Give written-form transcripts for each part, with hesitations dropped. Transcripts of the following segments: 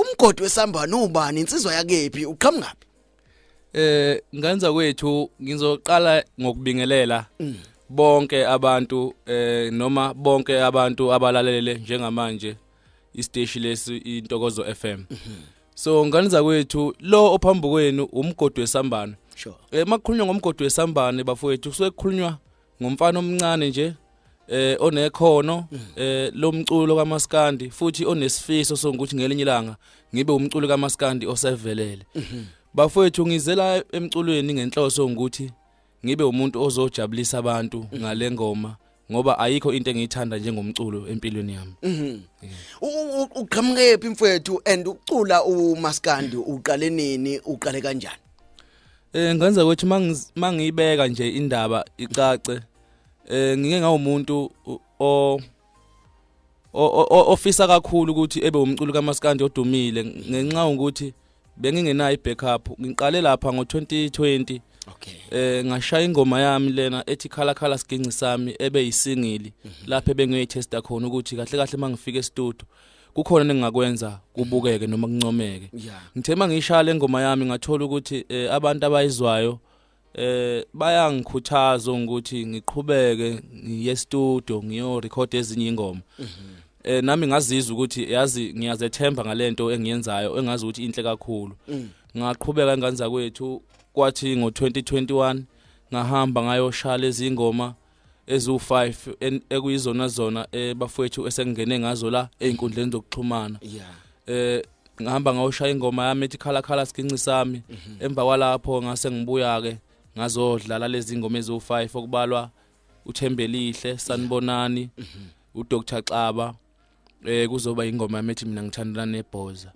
umgodi Wesambane ubani insizwa yakephi uqhamngaphi? Nganza kwethu ngizoqala ngokubingelela bonke abantu noma bonke abantu abalalele njengamanje istation lesi Intokozo FM. So nganza kwethu lo ophambi kwenu umgodi Wesambane. Sure. Makukhulunywa ngomgodi Wesambane bafowethu kusuke kukhulunywa ngomfana omncane nje onekhono lomculo kaMaskandi futhi onesifiso sokuthi ngelinye ilanga ngibe umculo kaMaskandi osevelele. Bafowethu ngizela emculweni ngenhloso ukuthi ngibe umuntu ozojabulisa abantu ngale ngoma ngoba ayikho into engiyithanda njengomculo empilweni yami. Uqhamukephi mfowethu and ucula uMaskandi uqale nini uqale kanjani? Ngenza ukuthi mangiyibeka nje indaba icace ngike ngawumuntu ofisa kakhulu ukuthi ebe umculo kaMaskandi odumile ngenxa ukuthi bengingenayo ibackup ngiqale lapha ngo2020. Okay. Ngashaya ingoma yami lena ethi khala khala siginci sami ebe yisingili lapha ebengiyitesta khona ukuthi kahle kahle mangifika estudio kukhona engingakwenza kubukeke noma kuncomeke. Ngithe mangishaya lengoma yami ngathola ukuthi abantu abayizwayo bayangikhuthaza ukuthi ngiqhubeke ngiye studio ngiyo record ezinye ingoma. Nami ngazizwa ukuthi yazi ngiyazethemba ngalento engiyenzayo engazi ukuthi inhle kakhulu. Ngaqhubeka nganza kwethu kwathi ngo2021 ngahamba ngayoshala ezingoma ezu5 ekuyizona zona bafowethu esengene ngazo la einkundleni zokuxhumana. Ngahamba ngayoshaya ingoma yami ethi khala khala siginci sami. Emva kwalapho ngase ngibuya ke ngazodlala lezi ngoma ezu5 okubalwa uThembelihle, Sanibonani, uDr Xaba kuzoba ingoma yami ethi mina ngithandana nebhoza.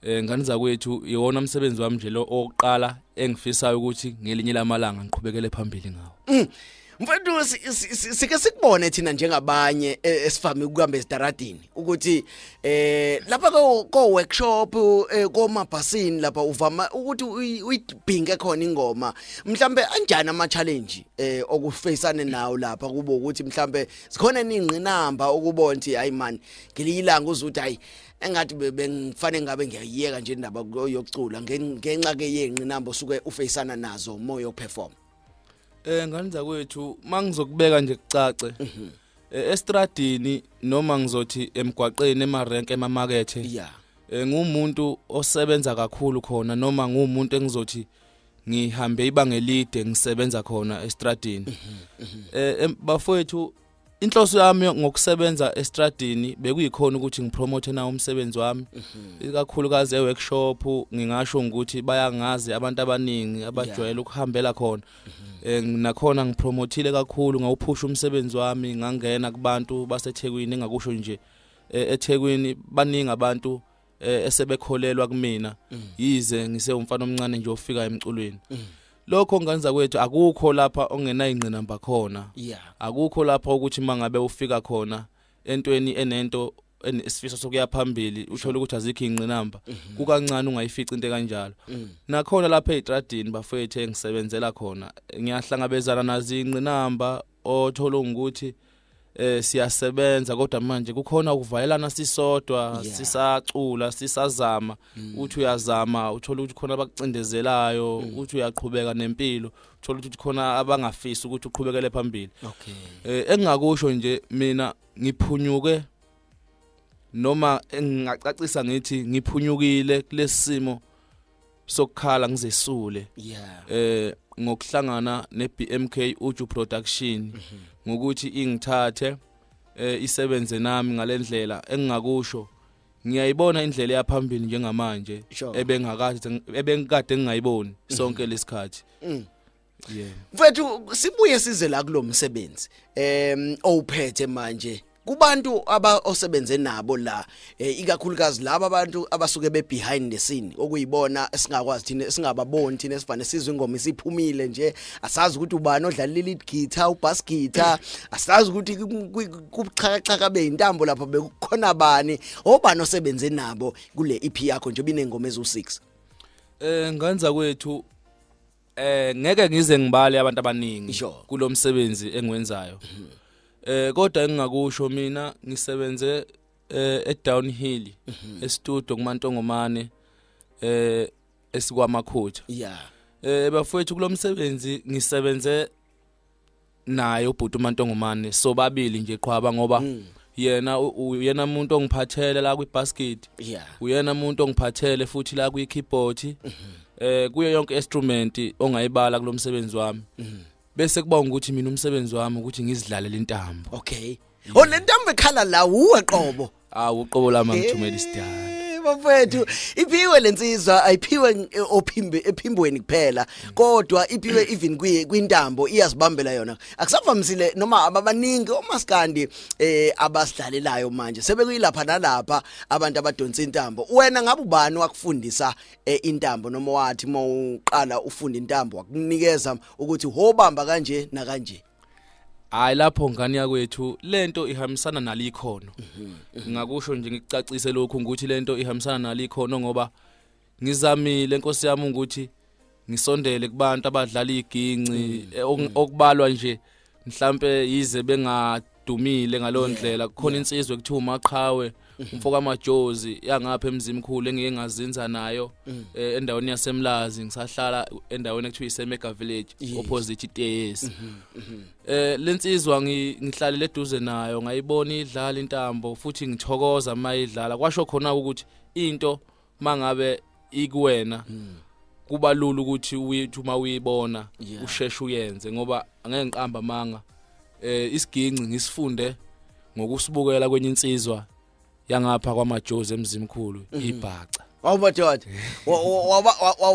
Nganiza kwethu iwona umsebenzi wami nje lo oqala engifisayo ukuthi ngelinye lamalanga ngiqhubekele phambili ngawo. Mfowethu sike sikubone thina njengabanye esifami ukuhamba esitaradini ukuthi lapha ko workshop komabhasini lapha uvama ukuthi uyibhinge khona ingoma mhlambe anjani ama challenge okufacane nawo lapha kuba ukuthi mhlambe sikhona ningqinamba ukubona ukuthi hayi man ngililanga uzuthi hayi engathi bengifane ngabe ngiyayiyeka nje indaba yokucula ngenxa ke yenqinamba osuke ufacana nazo moyo perform. Nganza kwethu mangizokubeka nje kucace estradini noma ngizothi emgwaqeni emarenke emamakethe ngumuntu osebenza kakhulu khona noma ngumuntu engizothi ngihambe ibanga elide ngisebenza khona estradini. Bafowethu inhloso yami ngokusebenza estradini bekuyikhona ukuthi ngipromote na umsebenzi wami ikakhulukazi eworkshop ngingasho ukuthi bayangazi abantu abaningi abajwayele ukuhambela khona. Nakhona ngipromotile kakhulu ngawuphusha umsebenzi wami ngangena kubantu baseThekwini engakusho nje eThekwini baningi abantu esebekholelwa kumina yize ngise umfana omncane nje ofika emculweni. Lokho nganza kwethu akukho lapha ongena ingqinamba khona. Akukho lapha ukuthi mangabe ufika khona entweni enento esifiso sokuya phambili uthola ukuthi azikho ingqinamba kukancane ungayifica into kanjalo. Nakhona lapha etradini bafowethu engisebenzela khona ngiyahlangabezana nazi ingqinamba othola ukuthi siyasebenza kodwa manje kukhona ukuvayelana sisodwa sisacula sisazama uthi uyazama uthola ukuthi khona abakucindezelayo uthi uyaqhubeka nempilo uthola ukuthi khona abangafisi ukuthi uqhubekele phambili. Engingakusho nje mina ngiphunyuke noma engingacacisa ngithi ngiphunyukile kulesimo sokukhala ngizesule ngokuhlangana neBMk Uju Production ngokuthi ingithathe isebenze nami ngalendlela engingakusho ngiyayibona indlela yaphambili njengamanje ebengikade ngingayiboni sonke lesikhathi. Mfethu sibuye size la kulomsebenzi owuphethe manje kubantu osebenze nabo la ikakhulukazi laba abantu abasuke be behind the scene okuyibona esingakwazi thina singababoni thina esifane sizwe ingoma isiphumile nje asazi ukuthi ubani odlala lead guitar ubass guitar asazi ukuthi kubuxhakaxhaka beyintambo lapha bekukhona bani obani osebenze nabo kule EP yakho nje binengoma ezu6. Nganza kwethu ngeke ngize ngibale abantu abaningi kulomsebenzi engiwenzayo. Kodwa engingakusho mina ngisebenze eDownhill estudio kuMantongomane esikwamakhutha. Bafowethu kulomsebenzi ngisebenze naye ubhuti uMantongomane sobabili nje qhwaba ngoba yena uyena umuntu ongiphathele la kwiBasket. Uyena umuntu ongiphathele futhi la kwiKeyboard. Kuyo yonke instrument ongayibala kulomsebenzi wami. Bese kuba ukuthi mina umsebenzi wami ukuthi ngizidlalele intambo. Okay. Le ntambo ekhala la uwe qobo. Uqobo lami ngithumela isidala. Bafethu iphiwe lensizwa ayiphiwe ephimbweni kuphela kodwa iphiwe even kwintambo iyazibambela yona akusavamisile noma abaningi omaskandi abasidlalelayo manje sebekuyilapha nalapha abantu abadonsa intambo. Wena ngabe ubani wakufundisa intambo noma wathi mawuqala ufunda intambo wakunikeza ukuthi hobamba kanje na kanje? Hayi lapho ngani yakwethu lento ihambisana nalikhono. Ngakusho nje ngicacise lokho ukuthi lento ihambisana nalikhono ngoba ngizamile Nkosi yami ukuthi ngisondele kubantu abadlala iginci okubalwa nje mhlambe yize bengadumile ngalondlela kukhona insizwe kuthiwa uMaqhawe umfoka amajozi yangapha emzimkhulu engeke ngazinza nayo endaweni yaseMlazi ngisahlala endaweni ekuthiwa iSemega Village opposite iTS. Lensizwa ngihlalele eduze nayo ngayibona idlala intambo futhi ngithokoza mayidlala kwasho khona ukuthi into mangabe ikuwena kuba lula ukuthi uma uyibona usheshe uyenze ngoba angeke ngiqamba manga isiginci ngisifunde ngokusibukela kwenye insizwa yangapha kwamajozi emzimkhulu ibhaca. Awubadoda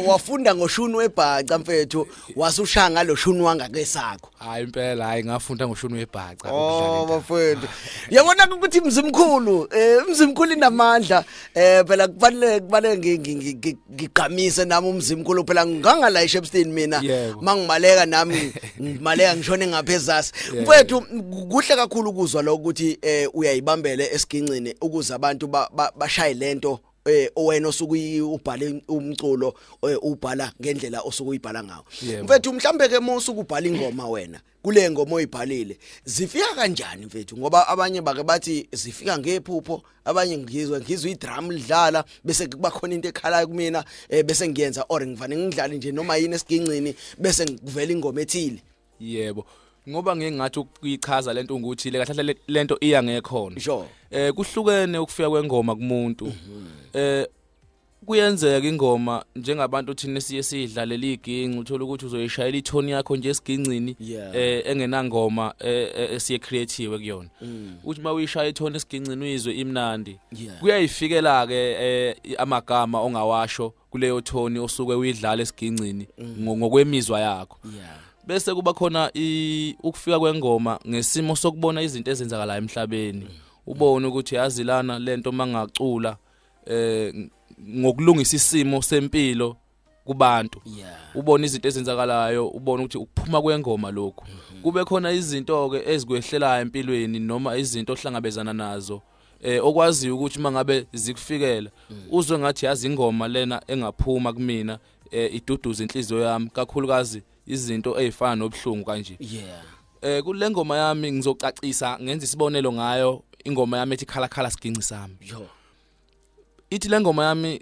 wafunda ngoshunu webhaca mfethu wasushanga lo shunu wangakesakho. Hayi impela hayi ngafunda ngoshunu webhaca bafethu yabona ukuthi umzimkhulu inamandla phela kufanele ngiqhamise nami umzimkhulu phela ngangala eShepstone mina mangimaleka nami ngimaleka ngishone ngaphezasi mfethu kuhle kakhulu ukuzwa lo ukuthi uyayibambele esigincini ukuze abantu bashaye lento owena osuku ubhale umculo ubhala ngendlela osuku uyibhala ngawo mfethu mhlambe ke mosuku ubhala ingoma wena kule ngoma oyibhalile zifika kanjani mfethu ngoba abanye bake bathi zifika ngephupho abanye ngizwe idrum lidlala bese kuba khona into ekhalayo kumina bese ngiyenza or ngivane ngidlale nje noma yini esigincini bese ngivela ingoma ethile. Yebo ngoba ngeke ngathi ukuyichaza lento ukuthi kahle lento iya ngekhono kuhlukene ukufika kwengoma kumuntu kuyenzeka ingoma njengabantu thina siye sidlalela iginci uthola ukuthi uzoyishayela ithoni yakho nje esigincini engenangoma esiye creative kuyona uthi mawuyishaya ithoni esigincini uyizwe imnandi kuyayifikela ke amagama ongawasho kuleyo thoni osuke uyidlala esigincini ngokwemizwa yakho bese kuba khona ukufika kwengoma ngesimo sokubona izinto ezenzakala emhlabeni ubone ukuthi yazi lana lento mangacula ngokulungisa isimo sempilo kubantu ubone izinto ezenzakalayo ubone ukuthi ukuphuma kwengoma lokho kube khona izinto ke ezikwehlelayo empilweni noma izinto ohlangabezana nazo okwazi ukuthi mangabe zikufikela uzwe ngathi yazi ingoma lena engaphuma kumina iduduza inhliziyo yami kakhulukazi izinto ezifana nobhlungu kanje kule ngoma yami ngizocacisa ngenza isibonelo ngayo ingoma yami ethi khala khala siginci sami ithi le ngoma yami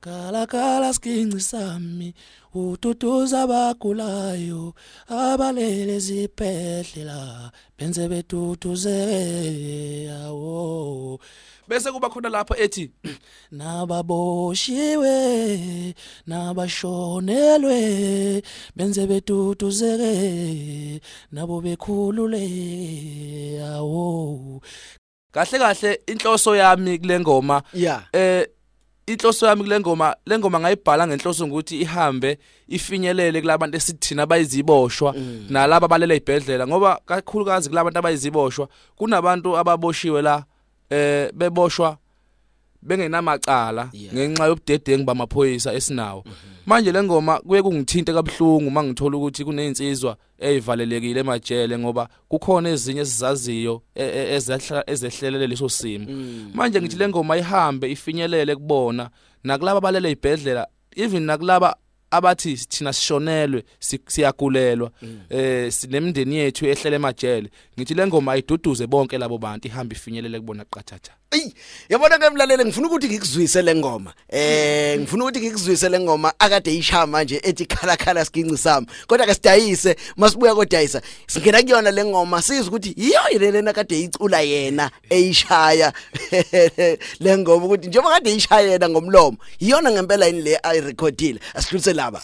khala khala siginci sami ududuza abagulayo abalele zibhedlela benze beduduze yawo bese kuba khona lapho ethi nababoshiwe nabashonelwe benze beduduzeke nabo bekhulule yawo kahle inhloso yami kule ngoma inhloso yami kule ngoma ngayibhala ngenhloso ukuthi ihambe ifinyelele kulabantu esithina abayiziboshwa nalabo abalele ibhedlela ngoba kakhulukazi kulabantu abayiziboshwa kunabantu ababoshiwe la beboshwa bengenamacala ngenxa yobudedengu bamaphoyisa esinawo manje le ngoma kuye kungithinte kabuhlungu mangithola ukuthi kunezinsizwa ezivalelekile emajele ngoba kukhona ezinye esizaziyo ezehlelele leso simo manje ngithi le ngoma ihambe ifinyelele kubona nakulabo abalele ibhedlela even nakulaba abathi thina sishonelwe siyagulelwa sinemndeni yethu ehlele emajele ngithi le ngoma ayiduduze bonke labo bantu ihambe ifinyelele kubona qathatha Ey, yabona ke mlalele ngifuna ukuthi ngikuzwise lengoma. Ngifuna ukuthi ngikuzwise lengoma akade ishaya manje ethi khala siginci sami. Kodwa ke sidayise, masibuya kodayisa. Singena kuyona lengoma sizwe ukuthi yiyo lena kade icula yena eyishaya lengoma ukuthi njengoba kade ishaya yena ngomlomo. Yiyona ngempela yini le ayirecordile. Asidlulise laba.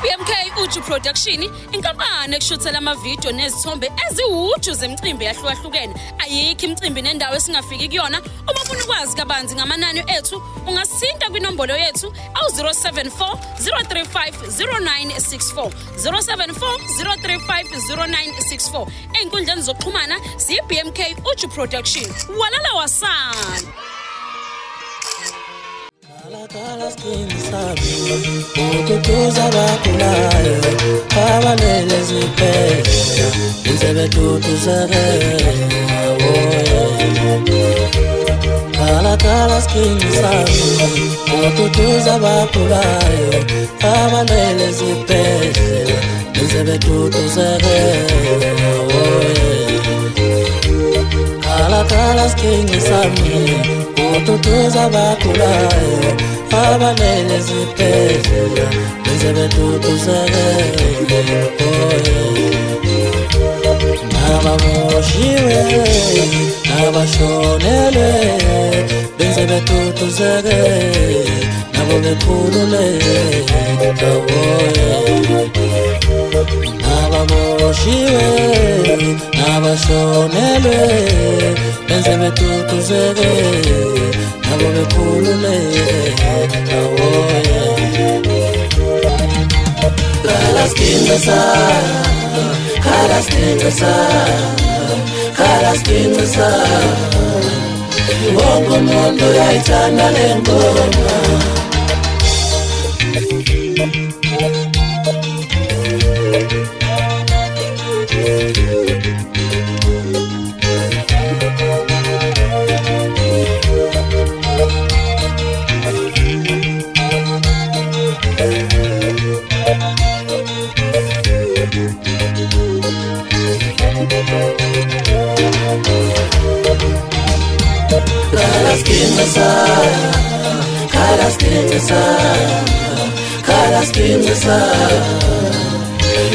BMk Uju Production inkampani ekushuthela amavideo nezithombe eziwuju zemicimbi yahlukahlukene ayikho imicimbi nendawo esingafiki kuyona uma ufuna ukwazi kabanzi ngamanani ethu ungasithinta kwinombolo yethu awu074 035 0964 074 035 0964 einkundleni zokuxhumana siyi BMk Uju Production walala wasana. Kala skin sabi ututuza bakulayo abalele ziphele inzebe tutuzere kala skin sabi ututuza bakulayo abalele ziphele inzebe tutuzere kala skin sabi ututuza bakulayo abalele ziphele inzebe tutuzere nabamoshiwe nabashonele inzebe tutuzere nabo bekhulule nabamoshiwe nabashonele inzebe tutuzere nabo bekhulule kala skin sa wonke umuntu uyayithanda lengoma kala skin sa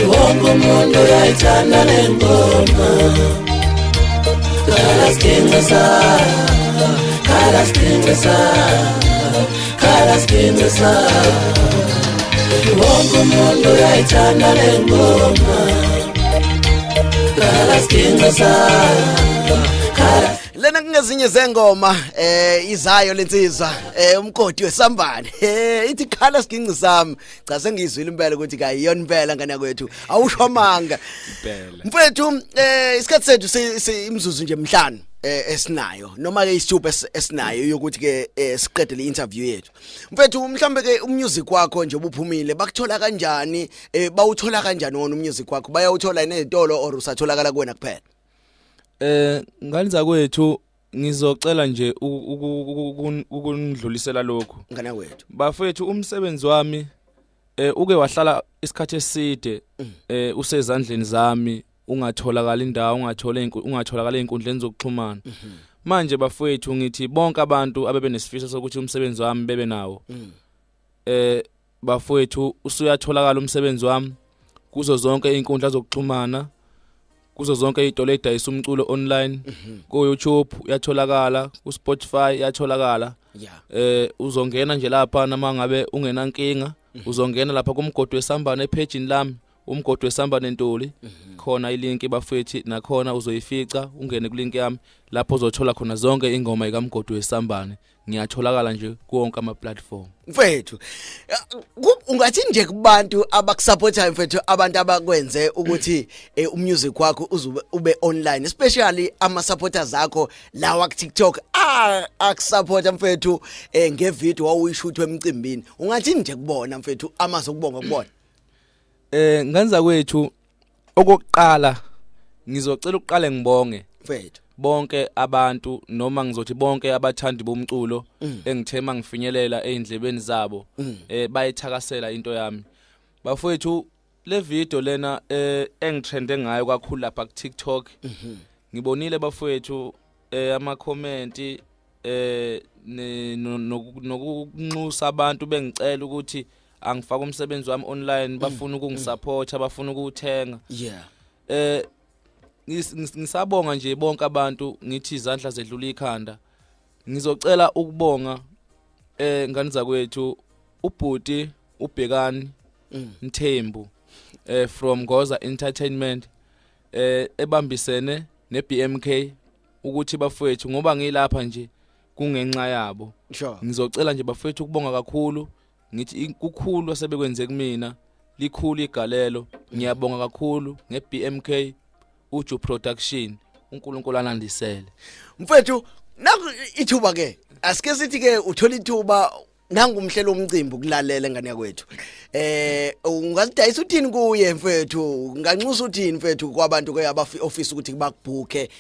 wonke umuntu uyayithanda lengoma kala skin sa wonke umuntu uyayithanda lengoma kala skin sa lena kungezinye zengoma izayo lensizwa umgodi Wesambane ithi khala siginci sami cha sengizwile impela ukuthi kayiyona impela ngane kwethu awusho amanga impela mfethu isikhathi sethu imzuzu nje emhlanu esinayo noma ke isithupa esinayo yokuthi ke siqede le interview yethu mfethu mhlambe ke umusic wakho nje obuphumile bakuthola kanjani bawuthola kanjani wona umusic wakho bayawuthola nezitolo or usatholakala kuwena kuphela ngaliza kwethu ngizocela nje ukundlulisela lokho ngana kwethu bafethu umsebenzi wami uke wahlala isikhathi eside usezandleni zami ungatholakala indawo ungatholakala einkundleni zokuxhumana manje bafethu ngithi bonke abantu abebenesifiso sokuthi umsebenzi wami bebe nawo bafethu usuyatholakala umsebenzi wami kuzo zonke inkundla zokuxhumana kuzo zonke izitolo edayisa umculo online ku YouTube uyatholakala ku Spotify uyatholakala uzongena nje lapha nama ngabe ungenankinga uzongena lapha kumgodi Wesambane epage lami umgodi Wesambane Ntuli khona ilink bafethi nakhona uzoyifica ungene ku link yami lapho uzothola khona zonke ingoma ikamgodi Wesambane ngiyatholakala nje kuwonke ama platform mfethu ungathi nje kubantu abakusupportayo mfethu abantu abakwenze ukuthi umusic wakho ube online especially ama supporters akho lawa ku TikTok akusupporta mfethu ngevideo wawuyishuthwe emcimbini ungathi nje kubona mfethu amazokubonga kubona nganza kwethu okokuqala ngizocela uqale ngibonge mfethu bonke abantu noma ngizothi bonke abathandi bomculo engithema ngifinyelela eindlebeni zabo bayithakasela into yami bafowethu le video lena engitrende ngayo kakhulu lapha ku TikTok ngibonile bafowethu ama comment nokunxusa abantu bengicela ukuthi angifaka umsebenzi wami online bafuna ukungisupport abafuna ukuthenga yeah ngisabonga nje bonke abantu ngithi izandla zedlula ikhanda ngizocela ukubonga ngani zakwethu ubhuti uBhekani Mthembu from Goza Entertainment ebambisene neBMk ukuthi bafowethu ngoba ngilapha nje kungenxa yabo sure ngizocela nje bafowethu ukubonga kakhulu ngithi kukhulu asebekwenze kumina likhulu igalelo ngiyabonga kakhulu ngeBMk Uju Production uNkulunkulu anandisele mfethu naku ithuba ke asike sithi ke uthola ithuba nangumhlelo omcimbi ukulalela ngane yakwethu ungazidayisa uthini kuye mfethu nganxusa uthini mfethu kwabantu ke aba-office ukuthi bakubhuke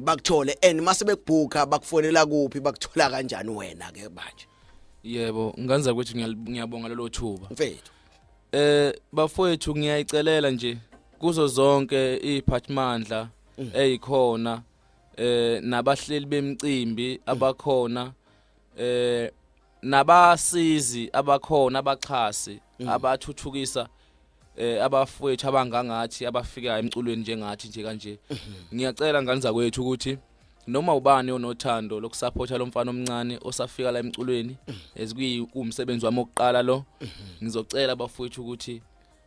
bakuthole and mase bekubhuka bakufonela kuphi bakuthola kanjani wena ke manje yebo nganza ukuthi ngiyabonga lelo thuba mfethu bafowethu ngiyayicelela nje kuzo zonke iziphathimandla ezikhona nabahleli bemicimbi abakhona nabasizi abakhona abaxhasi abathuthukisa abafowethu abangangathi abafika emculweni njengathi nje kanje ngiyacela ngani zakwethu ukuthi noma ubani onothando lokusupporta lo mfana omncane osafika la emculweni ezikuyikumsebenzi wami oqala lo ngizocela abafowethu ukuthi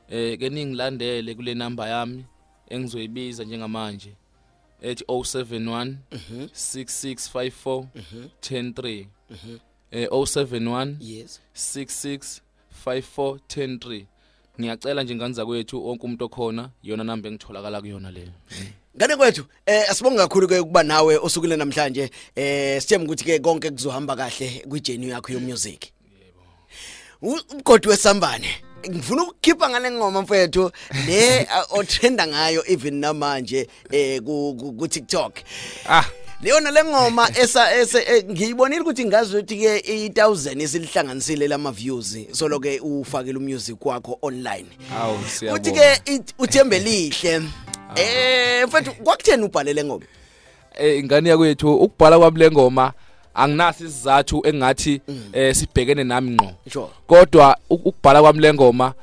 ke ningilandele kule number yami engizoyibiza njengamanje ethi 071 6654 103 071 yes 6654 ngiyacela nje ngani zakwethu onke umuntu okhona yona number engitholakala kuyona leyo ngane kwethu asibonga kakhulu ke kuba nawe osukile namhlanje sithemba ukuthi ke konke kuzohamba kahle kwijourney yakho yo music yebo Mgodi Wesambane ngifuna ukukhipha ngale ngoma mfethu le otrenda ngayo even namanje ku TikTok Leona lengoma ngiyibonile ukuthi ngazi ukuthi ke 1000 isilihlanganisile lama views so loke ufakela umusic wakho online. Awu siyabonga. Uthi ke uthembe lihle. Mfethu kwakutheni ubhalele ngoma? Ingane yakwethu ukubhala kwami lengoma anginasi isizathu engathi sibhekene nami ngqo. Kodwa ukubhala kwami lengoma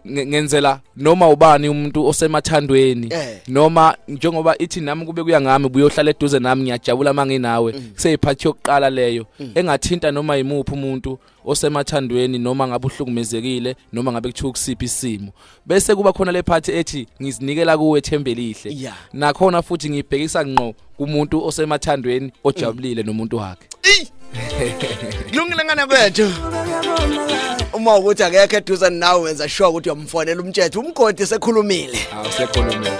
ngenzela noma ubani umuntu osemathandweni noma njengoba ithi nami kube kuya ngami buyohlala eduze nami ngiyajabula manginawe kuseyiphathi yokuqala leyo engathinta noma imuphi umuntu osemathandweni noma ngabe uhlukumezekile noma ngabe kuthiwa kusiphi isimo bese kuba khona le phathi ethi ngizinikela kuwe ethembe lihle nakhona futhi ngibhekisa ngqo kumuntu osemathandweni ojabulile nomuntu wakhe Kulungile ngane kwethu uma ukuthi akekho eduze nawe wenza sure ukuthi uyamfonela umthetho Umgodi sekhulumile sekhulumile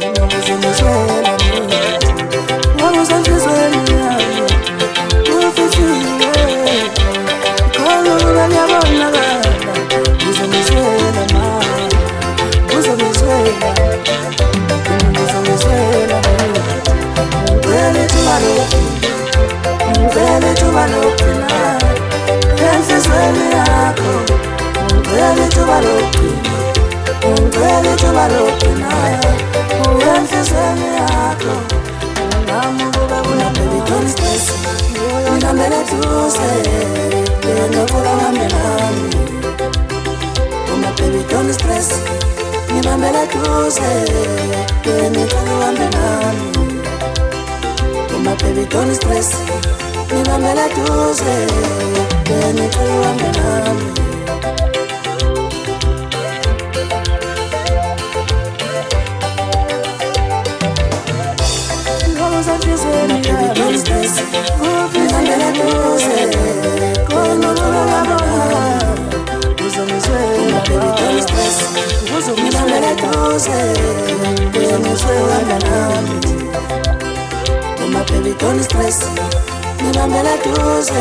Don't stress, nimambela tuze, my baby don't stress, nimambela tuze, my baby don't stress, nimambela tuze,